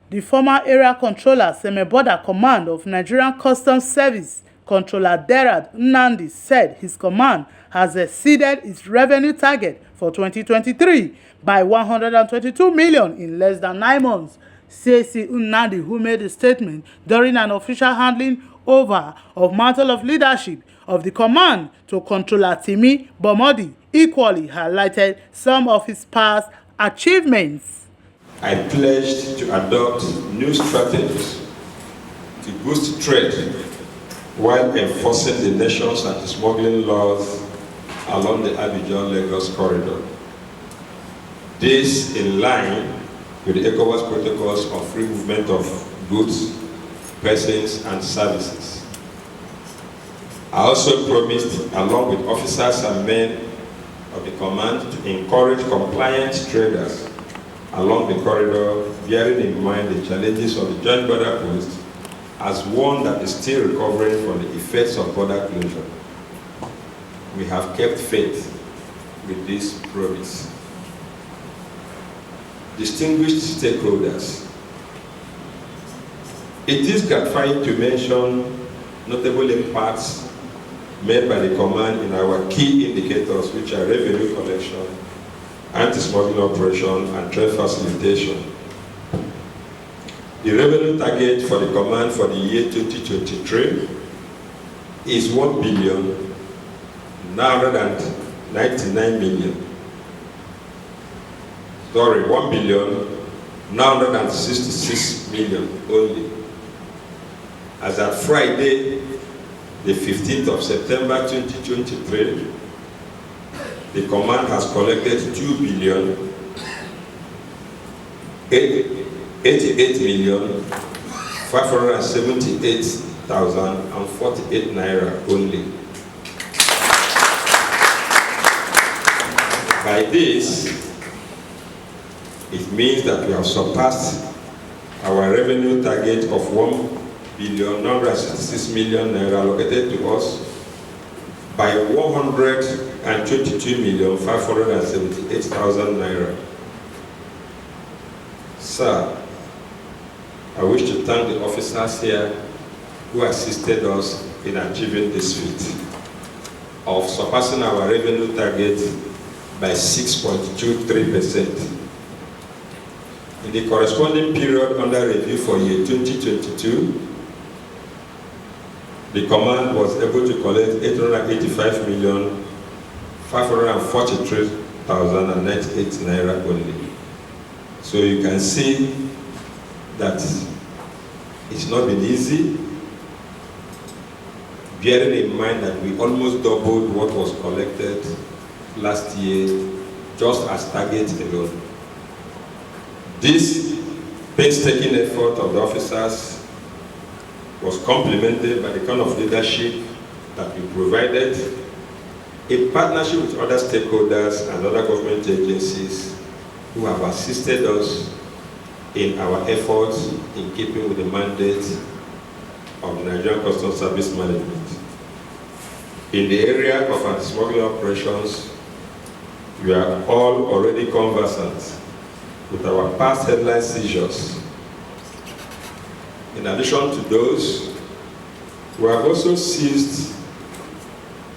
The former area controller, Semi-Border Command of Nigerian Customs Service, Controller Nnadi, said his command has exceeded its revenue target for 2023 by 122 million in less than 9 months. CAC Nnadi, who made a statement during an official handing over of mantle of leadership of the command to Controller Timi Bomodi, equally highlighted some of his past achievements. I pledged to adopt new strategies to boost trade while enforcing the nation's anti-smuggling laws along the Abidjan-Lagos corridor. This in line with the ECOWAS protocols on free movement of goods, persons, and services. I also promised, along with officers and men of the command, to encourage compliant traders along the corridor, bearing in mind the challenges of the joint border post as one that is still recovering from the effects of border closure. We have kept faith with this promise. Distinguished stakeholders, it is gratifying to mention notable impacts made by the command in our key indicators, which are revenue collection, anti-smuggling operation, and trade facilitation. The revenue target for the command for the year 2023 is 1,966 million only. As at Friday, the 15th of September 2023, the command has collected 2,088,578,048 naira only. By this, it means that we have surpassed our revenue target of 1,966 million naira allocated to us by 122,578,000 naira. Sir, I wish to thank the officers here who assisted us in achieving this feat of surpassing our revenue target by 6.23%. In the corresponding period under review for year 2022, the command was able to collect 885,543,098 naira only. So you can see that it's not been easy, bearing in mind that we almost doubled what was collected last year, just as target alone. This painstaking effort of the officers was complemented by the kind of leadership that we provided in partnership with other stakeholders and other government agencies who have assisted us in our efforts in keeping with the mandate of the Nigerian Customs Service Management. In the area of anti-smuggling operations, we are all already conversant with our past headline seizures. In addition to those, we have also seized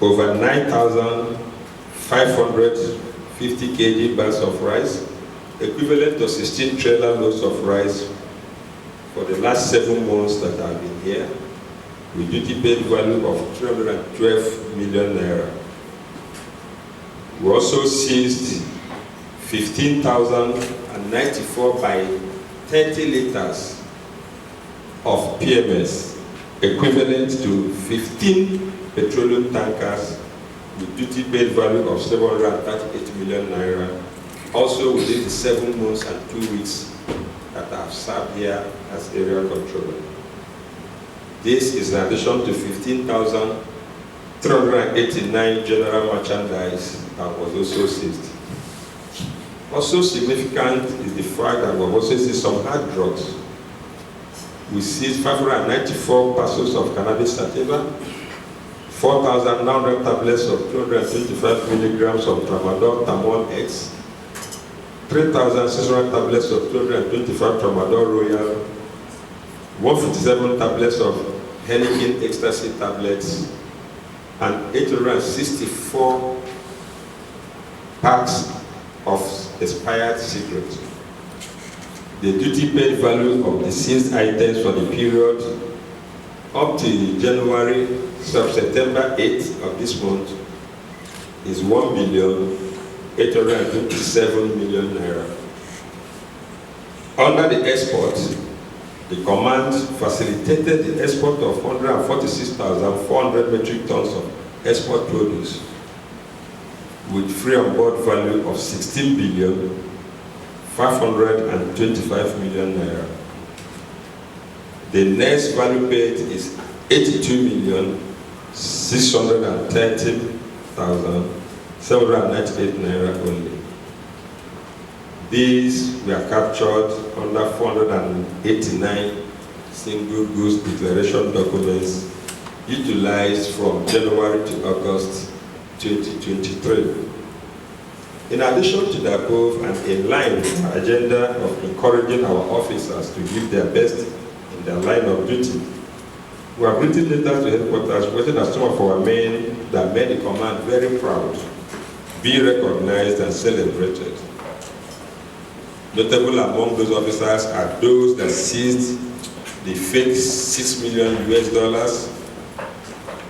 over 9,550 kg bags of rice, equivalent to 16 trailer loads of rice for the last 7 months that I've been here, with duty paid value of 312 million naira. We also seized 15,094 by 30 liters of PMS, equivalent to 15 petroleum tankers with duty paid value of 738 million naira, also within the 7 months and 2 weeks that I have served here as area controller. This is in addition to 15,389 general merchandise that was also seized. Also significant is the fact that we have also seized some hard drugs. We seized 594 parcels of cannabis sativa, 4,900 tablets of 225 milligrams of tramadol Tamol X, 3,600 tablets of 225 Tramadol Royal, 157 tablets of Heineken Ecstasy tablets, and 864 packs of expired cigarettes. The duty paid value of the seized items for the period up to January, September 8th of this month is 1,827,000,000 naira. Under the export, the command facilitated the export of 146,400 metric tons of export produce with free on board value of 16,525,000,000 naira. The next value paid is 82,630,798 naira only. These were captured under 489 single goods declaration documents utilized from January to August 2023. In addition to the above, and in line with our agenda of encouraging our officers to give their best in their line of duty, we have written letters to headquarters requesting that some of our men that made the command very proud be recognized and celebrated. Notable among those officers are those that seized the fake $6 million,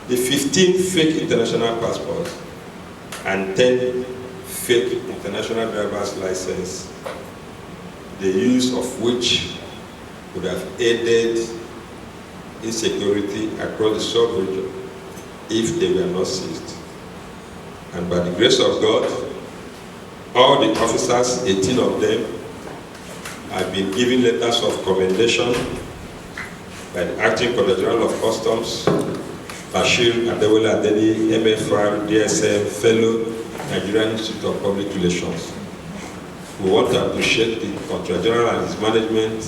the 15 fake international passports, and 10 fake international driver's license, the use of which would have aided insecurity across the sub-region if they were not seized. And by the grace of God, all the officers, 18 of them, have been given letters of commendation by the Acting Controller General of Customs, Bashir Adewale Adeni, MFR, DSM, Fellow, Nigerian Institute of Public Relations. We want to appreciate the Controller General and his management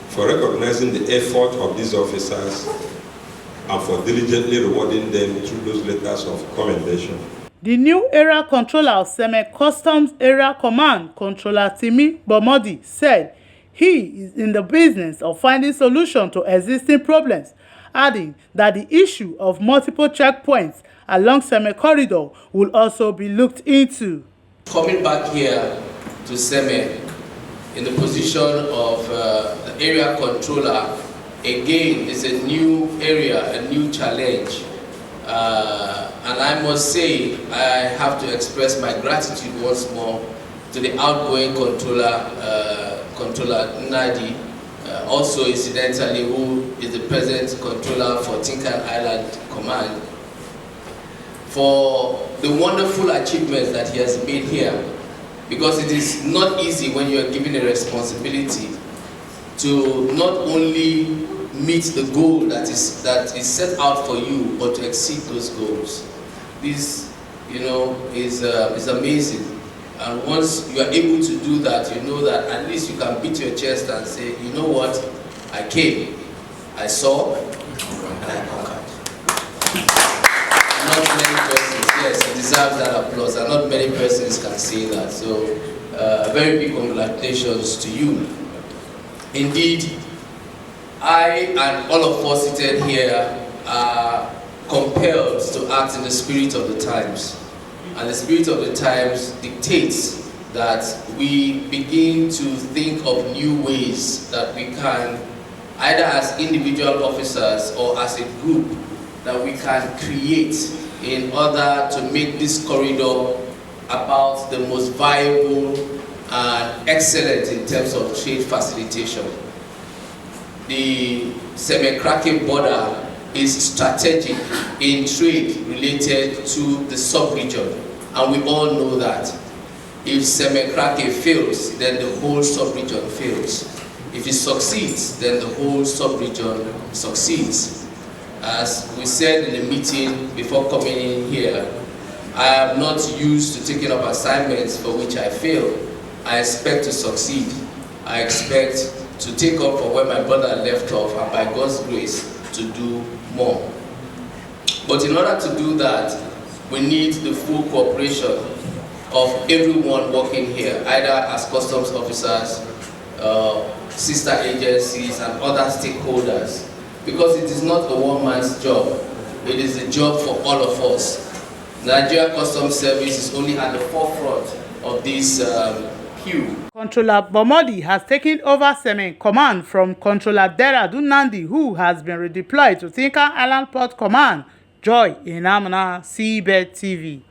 for recognizing the effort of these officers and for diligently rewarding them through those letters of commendation. The new Area Controller of Semi-Customs Area Command, Controller Timi Bomodi, said he is in the business of finding solutions to existing problems, adding that the issue of multiple checkpoints along Seme-Corridor will also be looked into. Coming back here to Seme in the position of the Area Controller, again, is a new area, a new challenge. And I must say, I have to express my gratitude once more to the outgoing controller, Controller Nnadi, also incidentally, who is the present controller for Tinkan Island Command, for the wonderful achievements that he has made here. Because it is not easy when you are given a responsibility to not only meet the goal that is set out for you, but to exceed those goals. This, is amazing. And once you are able to do that, you know that at least you can beat your chest and say, you know what, I came, I saw, and I conquered. Not many persons, yes, he deserves that applause, and not many persons can say that. So, very big congratulations to you. Indeed, I and all of us seated here are compelled to act in the spirit of the times. And the spirit of the times dictates that we begin to think of new ways that we can, either as individual officers or as a group, that we can create in order to make this corridor about the most viable and excellent in terms of trade facilitation. The Seme-Krake border is strategic in trade related to the sub-region, and we all know that. If Seme-Krake fails, then the whole sub-region fails. If it succeeds, then the whole sub-region succeeds. As we said in the meeting before coming in here, I am not used to taking up assignments for which I fail. I expect to succeed. I expect to take up from where my brother left off, and by God's grace, to do more. But in order to do that, we need the full cooperation of everyone working here, either as customs officers, sister agencies, and other stakeholders, because it is not a one-man's job. It is a job for all of us. Nigeria Customs Service is only at the forefront of this queue. Controller Bomodi has taken over Semen Command from Controller Nnadi, who has been redeployed to Tinker Island Port Command. Joy Inamna, CBET TV.